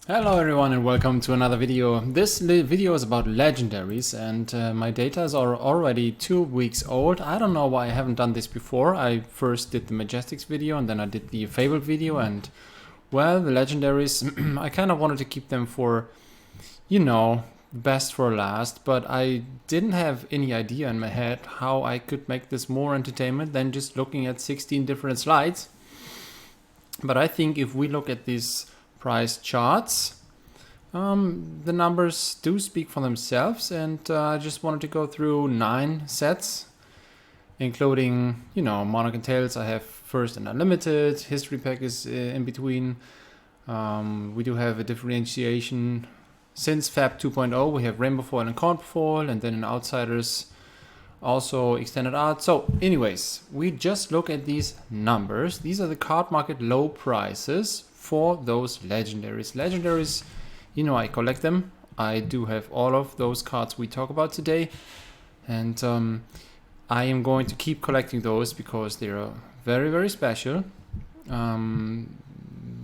Hello everyone and welcome to another video. This video is about legendaries and my data is already 2 weeks old. I don't know why I haven't done this before. I first did the Majestics video and then I did the Fabled video, and well, the legendaries, I kind of wanted to keep them for, best for last, but I didn't have any idea in my head how I could make this more entertainment than just looking at 16 different slides. But I think if we look at these price charts, the numbers do speak for themselves, and I just wanted to go through 9 sets, including, Monarch and Tails. I have first and unlimited, history pack is in between. We do have a differentiation since Fab 2.0. We have Rainbow Foil and Corn Foil, and then in Outsiders also extended art. So anyways, we just look at these numbers. These are the card market low prices for those legendaries. Legendaries, I collect them. I do have all of those cards we talk about today, and I am going to keep collecting those because they are very, very special.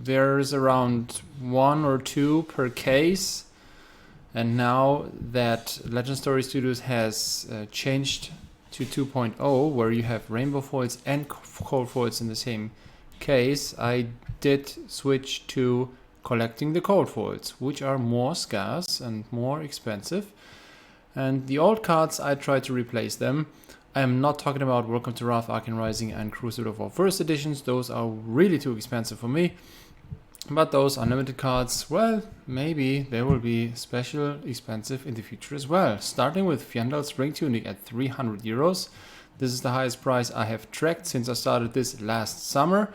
There's around 1 or 2 per case, and now that Legend Story Studios has changed to 2.0, where you have rainbow foils and cold foils in the same case, I did switch to collecting the cold foils, which are more scarce and more expensive. And the old cards, I tried to replace them. I am not talking about Welcome to Wrath, Arcane Rising and Crucible of War First Editions. Those are really too expensive for me. But those unlimited cards, well, maybe they will be special expensive in the future as well. Starting with Fjandal Spring Tunic at 300 euros. This is the highest price I have tracked since I started this last summer.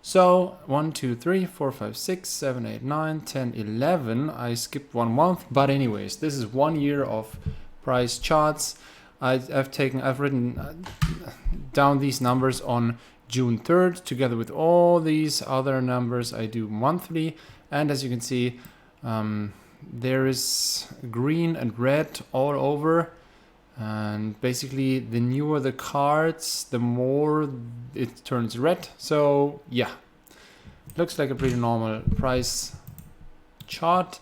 So 1, 2, 3, 4, 5, 6, 7, 8, 9, 10, 11. I skipped 1 month, but anyways, this is 1 year of price charts. I've written down these numbers on June 3rd, together with all these other numbers I do monthly. And as you can see, there is green and red all over. And basically, the newer the cards, the more it turns red. So yeah, looks like a pretty normal price chart.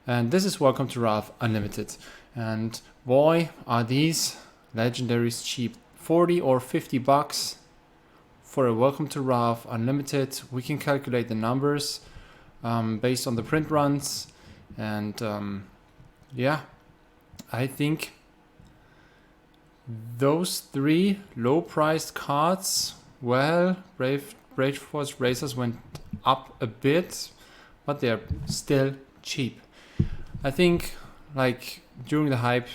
And this is Welcome to Wrath Unlimited. And boy, are these legendaries cheap. 40 or 50 bucks for a Welcome to Wrath Unlimited. We can calculate the numbers based on the print runs. And yeah, I think those 3 low-priced cards, well, Brave Force Racers went up a bit, but they're still cheap. I think, like, during the hype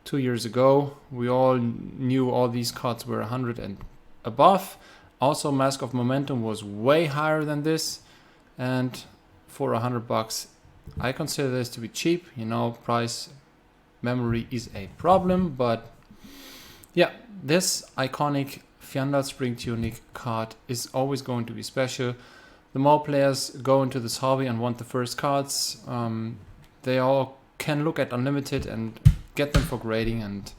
2 years ago, we all knew all these cards were 100 and above. Also, Mask of Momentum was way higher than this, and for 100 bucks, I consider this to be cheap. Price memory is a problem, but yeah, this iconic Fjandal Spring Tunic card is always going to be special. The more players go into this hobby and want the first cards, they all can look at Unlimited and get them for grading. And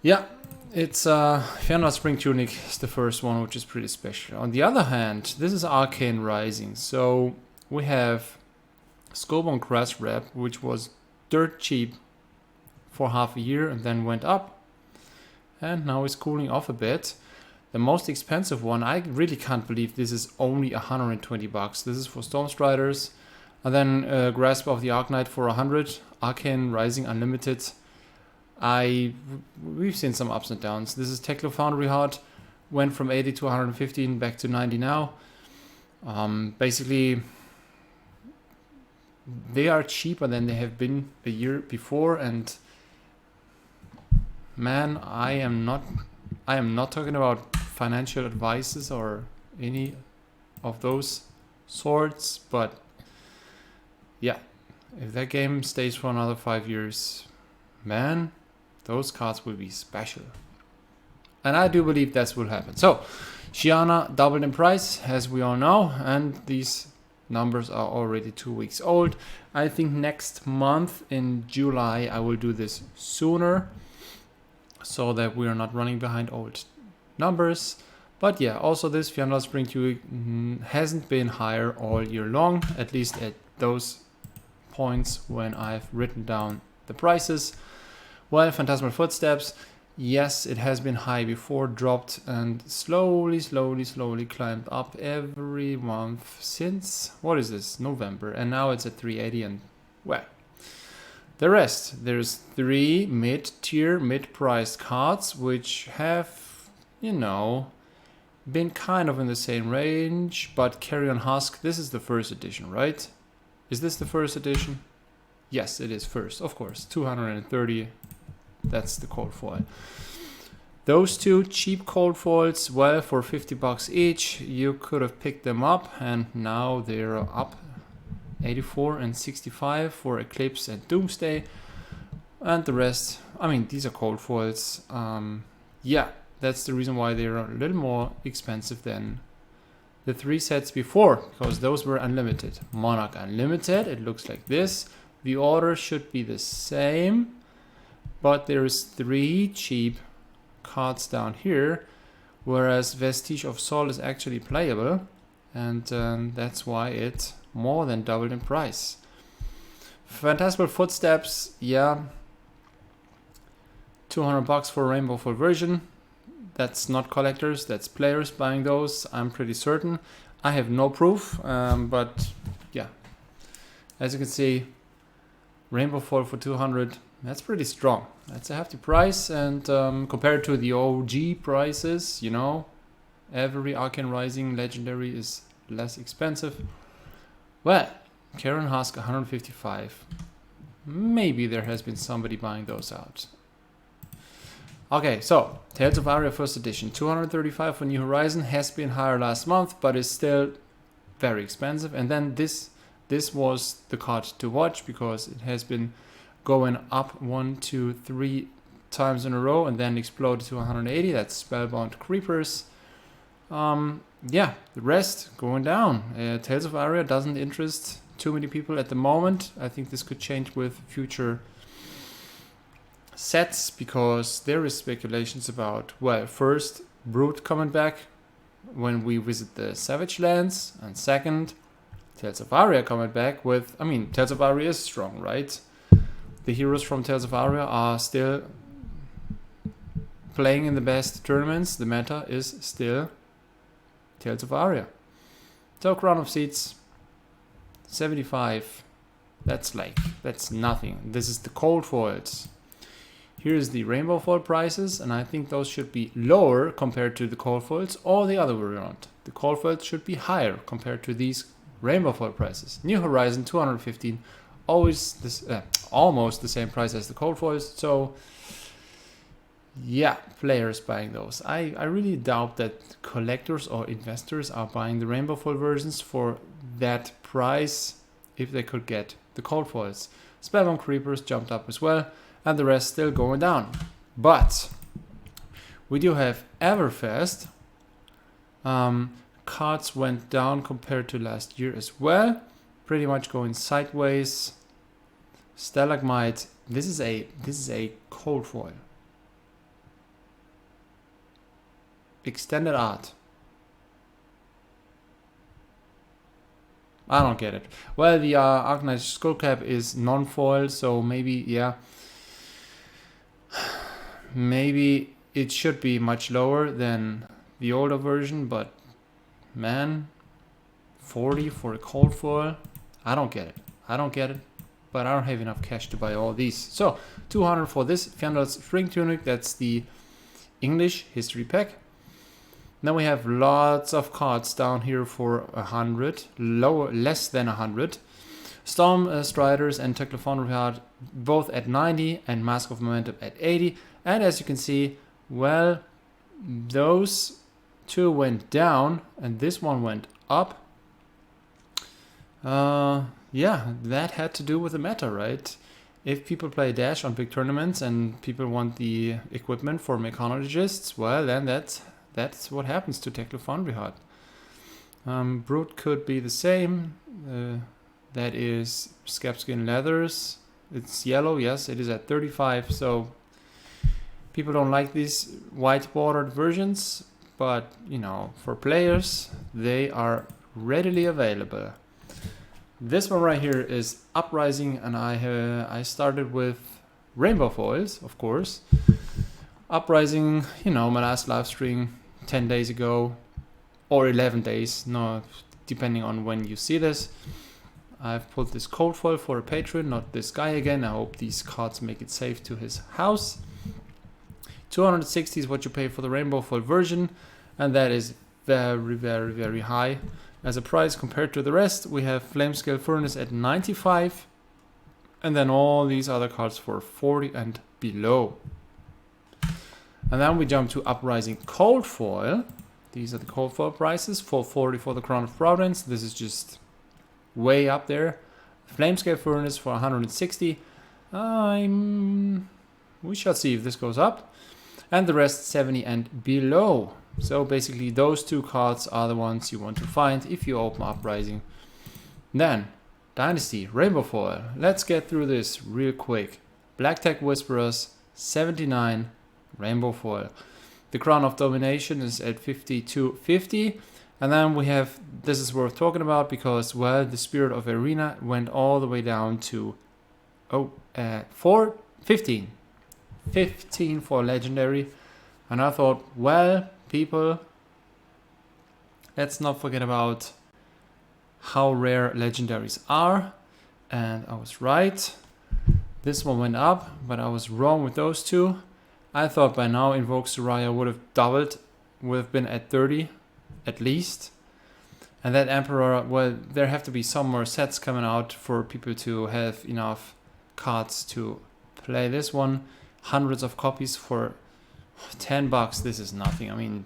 yeah, it's Fjandal Spring Tunic is the first one, which is pretty special. On the other hand, this is Arcane Rising. So we have Skullbone Grass Wrap, which was dirt cheap for half a year and then went up, and now it's cooling off a bit. The most expensive one, I really can't believe this is only 120 bucks. This is for Stormstriders. And then Grasp of the Arknight for 100. Arcane Rising Unlimited. We've seen some ups and downs. This is Teklo Foundry Heart, went from 80 to 115, back to 90 now. Basically, they are cheaper than they have been a year before, and man, I am not talking about financial advices or any of those sorts, but yeah, if that game stays for another 5 years, man, those cards will be special. And I do believe that will happen. So, Shiana doubled in price, as we all know, and these numbers are already 2 weeks old. I think next month in July I will do this sooner, so that we are not running behind old numbers. But yeah, also this Fjandal Spring Tunic hasn't been higher all year long, at least at those points when I've written down the prices. Well, Phantasmal Footsteps, yes, it has been high before, dropped, and slowly climbed up every month since, what is this, November, and now it's at 380, and well, the rest, there's 3 mid-tier, mid-priced cards, which have, you know, been kind of in the same range, but Carrion Husk, this is the first edition, right? Is this the first edition? Yes, it is first, of course, 230, that's the cold foil. Those 2 cheap cold foils, well, for 50 bucks each, you could have picked them up, and now they're up 84 and 65 for Eclipse and Doomsday, and the rest, I mean, these are cold foils. Yeah, that's the reason why they're a little more expensive than the 3 sets before, because those were unlimited. Monarch Unlimited, it looks like this. The order should be the same, but there's 3 cheap cards down here, whereas Vestige of Sol is actually playable, and that's why it more than doubled in price. Phantasmal Footsteps, yeah, 200 bucks for a Rainbow Foil version. That's not collectors, that's players buying those, I'm pretty certain. I have no proof, but yeah, as you can see, Rainbow Foil for 200, that's pretty strong. That's a hefty price, and compared to the OG prices, you know, every Arcane Rising Legendary is less expensive. Well, Carrion Husk 155. Maybe there has been somebody buying those out. Okay, so Tales of Aria first edition, 235 for New Horizon, has been higher last month, but is still very expensive. And then this was the card to watch, because it has been going up 1, 2, 3 times in a row and then exploded to 180. That's Spellbound Creepers. Yeah, the rest going down. Tales of Aria doesn't interest too many people at the moment. I think this could change with future sets, because there is speculations about, well, first, Brute coming back when we visit the Savage Lands, and second, Tales of Aria coming back with, I mean, Tales of Aria is strong, right? The heroes from Tales of Aria are still playing in the best tournaments. The meta is still Tales of Aria. So Crown of Seeds, 75. That's nothing. This is the cold foils. Here's the rainbow foil prices, and I think those should be lower compared to the cold foils, or the other way around. The cold foils should be higher compared to these rainbow foil prices. New Horizon 215, always this, almost the same price as the cold foils. So yeah, players buying those. I really doubt that collectors or investors are buying the rainbow foil versions for that price if they could get the cold foils. Spellbound Creepers jumped up as well, and the rest still going down. But we do have Everfest. Cards went down compared to last year as well, pretty much going sideways. Stalagmite, this is a cold foil. Extended art. I don't get it. Well, the Arcanite Skullcap is non-foil, so maybe, yeah. Maybe it should be much lower than the older version, but man, 40 for a cold foil? I don't get it. But I don't have enough cash to buy all these. So, 200 for this Fjandal's Spring Tunic, that's the English history pack. Then we have lots of cards down here for 100, less than 100. Storm Striders and Teclophon both at 90, and Mask of Momentum at 80. And as you can see, well, those two went down and this one went up. Yeah, that had to do with the meta, right? If people play Dash on big tournaments and people want the equipment for Mechanologists, well, then that's what happens to Teclophon. Brute could be the same. That is Scabskin Leathers. It's yellow, yes, it is at 35, so people don't like these white bordered versions, but you know, for players, they are readily available. This one right here is Uprising, and I started with rainbow foils, of course. Uprising, you know, my last live stream 10 days ago, or 11 days, no, depending on when you see this. I've pulled this cold foil for a patron, not this guy again. I hope these cards make it safe to his house. 260 is what you pay for the rainbow foil version, and that is very, very, very high as a price compared to the rest. We have Flamescale Furnace at 95, and then all these other cards for 40 and below. And then we jump to Uprising Cold Foil. These are the cold foil prices. 440 for the Crown of Providence. This is just way up there. Flamescale Furnace for 160. We shall see if this goes up. And the rest 70 and below. So basically those two cards are the ones you want to find if you open Uprising. Then Dynasty Rainbow Foil. Let's get through this real quick. Black Tech Whisperers 79 Rainbow Foil. The Crown of Domination is at 52.50. And then we have, this is worth talking about because, well, the Spirit of Arena went all the way down to 15. 15 for Legendary. And I thought, well, people, let's not forget about how rare Legendaries are. And I was right. This one went up, but I was wrong with those two. I thought by now Invoke Soraya would have doubled, would have been at 30 at least. And that Emperor, well, there have to be some more sets coming out for people to have enough cards to play this one. Hundreds of copies for $10. This is nothing. I mean,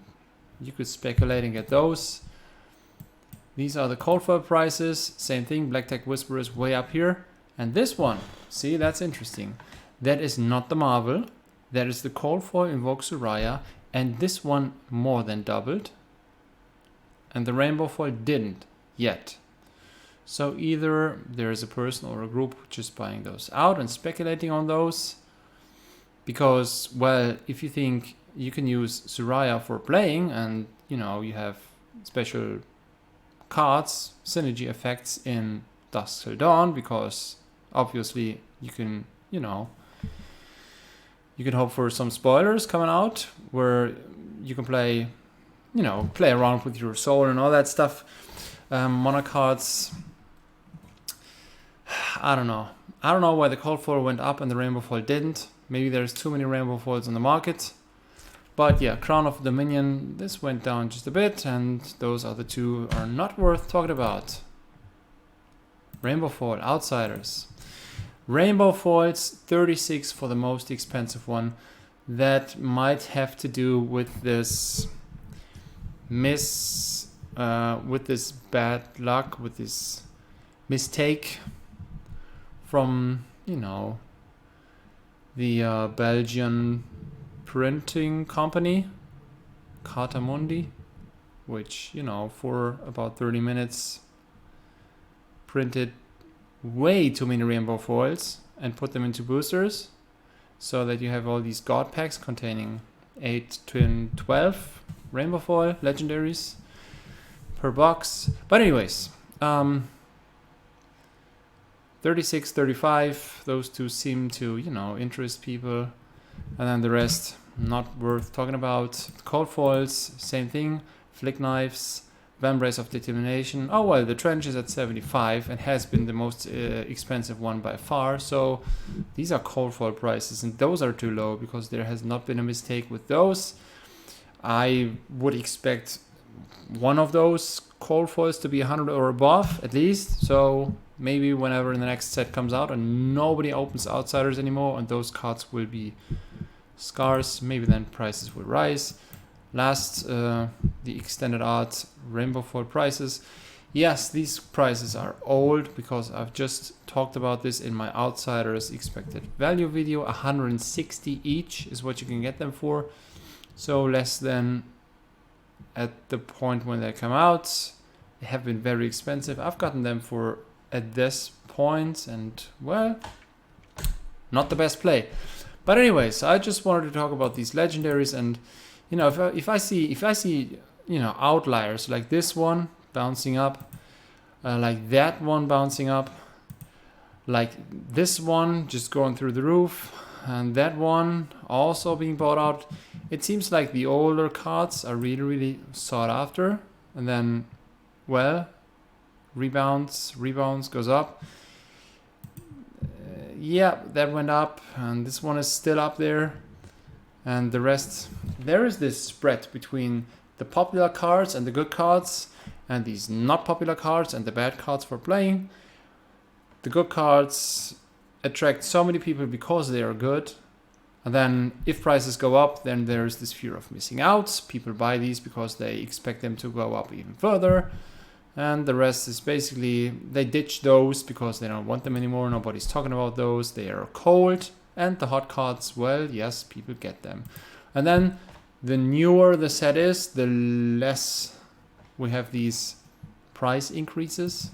you could speculate and get those. These are the cold foil prices. Same thing, Black Tech Whisperers way up here. And this one, see, that's interesting. That is not the Marvel. That is the cold foil Invoke Soraya. And this one more than doubled. And the rainbow foil didn't yet. So either there is a person or a group just buying those out and speculating on those. Because, well, if you think you can use Soraya for playing and, you know, you have special cards, synergy effects in Dusk Till Dawn, because obviously you can, you know, you can hope for some spoilers coming out where you can play, you know, play around with your soul and all that stuff. Mono cards, I don't know. I don't know why the cold foil went up and the rainbow foil didn't. Maybe there's too many rainbow foils on the market. But yeah, Crown of Dominion, this went down just a bit, and those other two are not worth talking about. Rainbow foil, Outsiders. Rainbow foils, 36 for the most expensive one. That might have to do with this with this bad luck, with this mistake from, you know, the Belgian printing company, Cartamundi, which, you know, for about 30 minutes printed way too many rainbow foils and put them into boosters so that you have all these god packs containing 8 to 12 rainbow foil legendaries per box. But anyways, 36, 35, those two seem to, you know, interest people. And then the rest, not worth talking about. Cold foils, same thing. Flick knives, Vambrace of Determination. Oh well, the trench is at 75 and has been the most expensive one by far. So these are cold foil prices, and those are too low because there has not been a mistake with those. I would expect one of those cold foils to be 100 or above at least. So maybe whenever the next set comes out and nobody opens Outsiders anymore and those cards will be scarce, maybe then prices will rise. Last, the extended art rainbow foil prices. Yes, these prices are old because I've just talked about this in my Outsiders expected value video. 160 each is what you can get them for. So less than at the point when they come out. They have been very expensive. I've gotten them for at this point, and well, not the best play. But anyways, I just wanted to talk about these legendaries, and you know, if I see, you know, outliers like this one bouncing up, like that one bouncing up, like this one just going through the roof, and that one also being bought out, it seems like the older cards are really, really sought after. And then, well, rebounds goes up. Yeah, that went up, and this one is still up there. And the rest, there is this spread between the popular cards and the good cards, and these not popular cards and the bad cards for playing. The good cards attract so many people because they are good. And then if prices go up, then there's this fear of missing out. People buy these because they expect them to go up even further. And the rest is basically, they ditch those because they don't want them anymore. Nobody's talking about those. They are cold. And the hot cards, well, yes, people get them. And then the newer the set is, the less we have these price increases.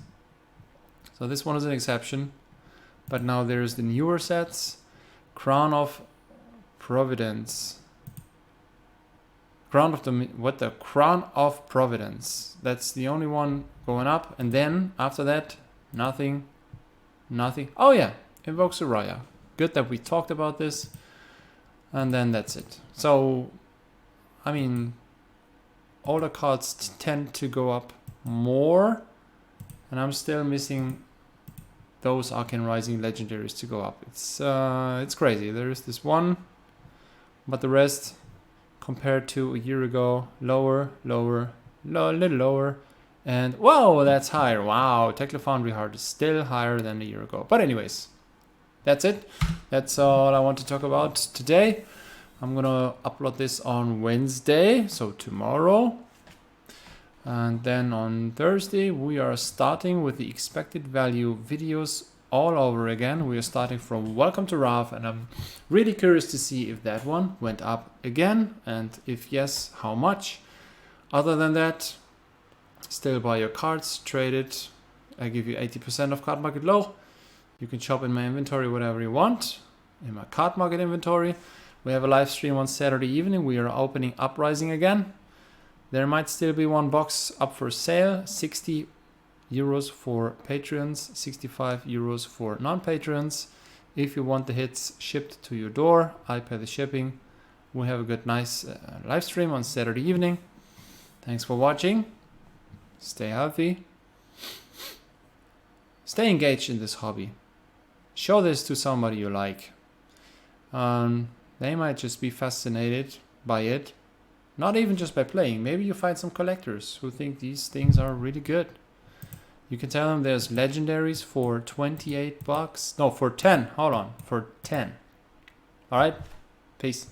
So this one is an exception. But now there's the newer sets. Crown of Providence. Crown of Providence. That's the only one going up. And then after that, nothing. Oh yeah, Invoke Soraya. Good that we talked about this. And then that's it. So, I mean, older cards tend to go up more. And I'm still missing those Arcane Rising legendaries to go up. It's crazy. There is this one, but the rest, compared to a year ago, lower, a little lower, and whoa, that's higher. Wow, Tekla Foundry Heart is still higher than a year ago. But anyways, that's it. That's all I want to talk about today. I'm gonna upload this on Wednesday, so tomorrow. And then on Thursday, we are starting with the expected value videos all over again. We are starting from Welcome to Rav, and I'm really curious to see if that one went up again, and if yes, how much. Other than that, still buy your cards, trade it. I give you 80% of card market low. You can shop in my inventory whatever you want. In my card market inventory, we have a live stream on Saturday evening. We are opening Uprising again. There might still be one box up for sale, 60 euros for patrons, 65 euros for non-patrons. If you want the hits shipped to your door, I pay the shipping. We have a good, nice live stream on Saturday evening. Thanks for watching. Stay healthy. Stay engaged in this hobby. Show this to somebody you like. They might just be fascinated by it. Not even just by playing. Maybe you find some collectors who think these things are really good. You can tell them there's legendaries for 28 bucks. No, for 10. Hold on. For 10. All right. Peace.